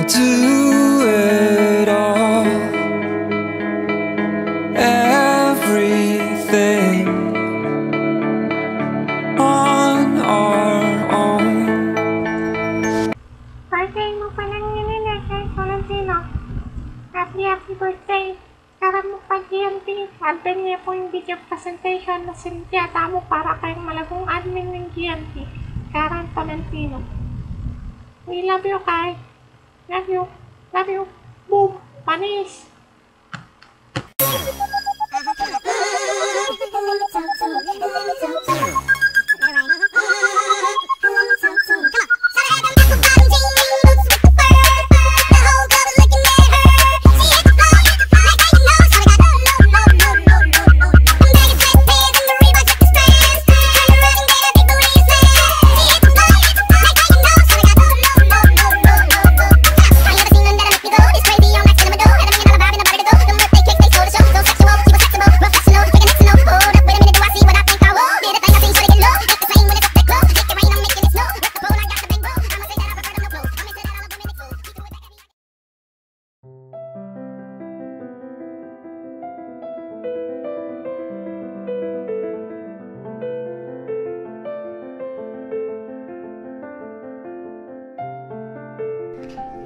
We'll do it all, everything on our own. Birthday mo pa lang yun eh, kay Tolentino. Happy birthday. Karap mo pa GMP. Admin niya po yung video presentation na sinitiyata mo para kayong malagong admin ng GMP. Karen Tolentino. We love you, Kai. Love you. Love you. Boom. Panis.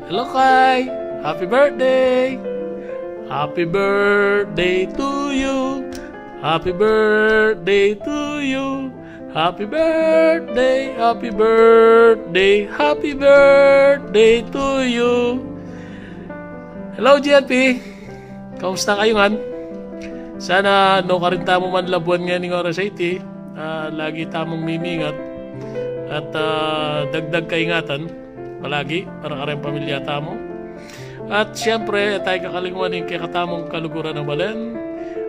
Hello, Kai! Happy birthday! Happy birthday to you! Happy birthday to you! Happy birthday! Happy birthday! Happy birthday to you! Hello, GNP! Kamusta kayo nga? Sana no ka rin tamo man labuan nga ng oras 80. Lagi tamong mimingat at dagdag kaingatan palagi para kareng pamilya tamo. At siyempre tayo kakalinguan yung kakatamong kaluguran ng balen.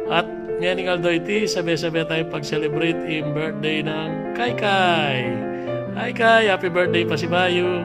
At ngayon aldo iti sabi-sabi tayo pag-celebrate yung birthday ng Kai Kai. Hi Kai, happy birthday pa si Bayu.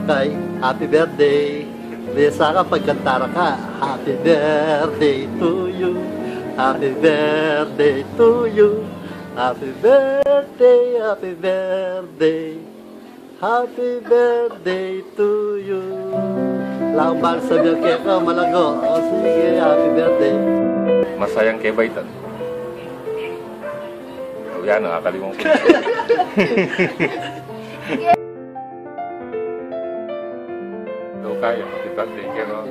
Kai, happy birthday! Bisa ka pagkantara ka. Happy birthday to you. Happy birthday to you. Happy birthday, happy birthday. Happy birthday to you. Laban sa birthday ka, malago. O sige, happy birthday. Masayang kay Baitan. O yan, nakakalimang ko. Kaya, happy birthday kayo.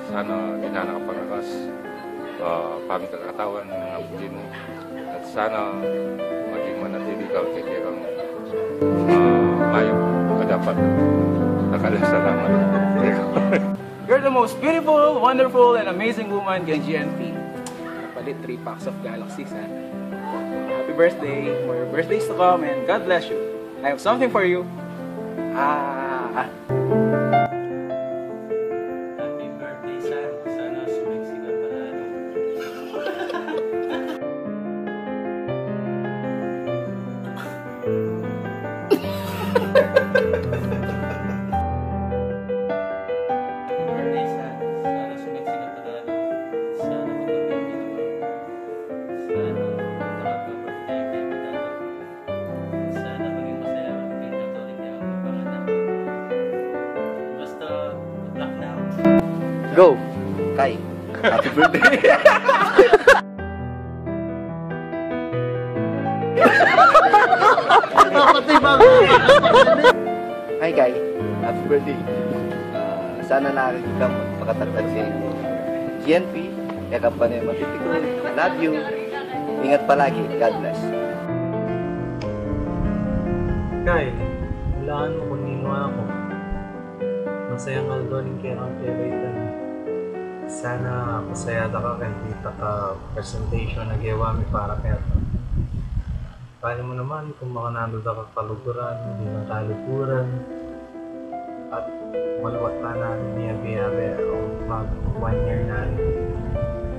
Sana di na nakapagakas paming kakatawan ng abudin mo. At sana maging manatili ka kay kayong mayong kadapat. Nakalasalamat. You're the most beautiful, wonderful, and amazing woman kay GNP. Napalit 3 packs of galaxies, ha? Happy birthday, more birthdays to come, and God bless you. I have something for you. Go! Kai, happy birthday! Hi Kai, happy birthday! Sana nakakita ka magpakatatag sa GNP, yakap pa na yung matipiko. Love you! Ingat palagi, God bless! Kai, hulaan mo kung nino ako. Masayang aldoning kaya ang Baitan. Sana masayada ka kay kita ka presentation na gawa mi para kaya. Paano mo naman kung makanando ka kaluguran, hindi na kaluguran, at maluwat na namin niya biyabe o mag 1 year na.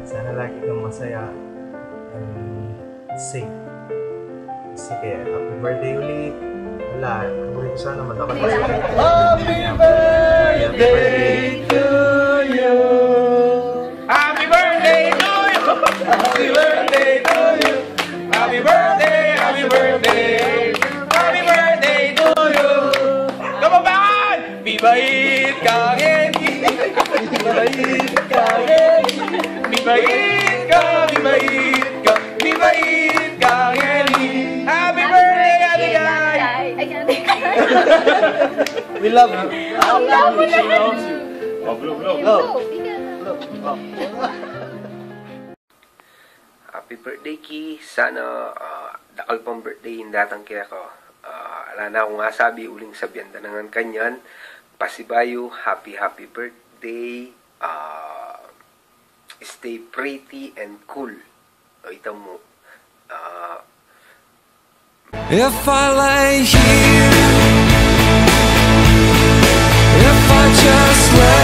Sana lagi kang masaya and safe. Sige, happy birthday ulit. Wala, kamulit ko sana madapat. Happy birthday to you. Happy birthday to you! Happy birthday to you! Happy birthday! Happy birthday! Happy birthday to you! Kababayan! Bibait ka, Henry! Bibait ka, Henry! Bibait ka, bibait ka, bibait ka, Henry! Happy birthday, Ate Guy! We love you. She loves you. Oh, blow. Happy birthday, Ki. Sana dakal pang birthday yung datang kaya ko. Ala na akong asabi uling sabihan na nangan kanyan. Pasibayo, happy birthday. Stay pretty and cool. O ito mo. If I lay here, if I just lay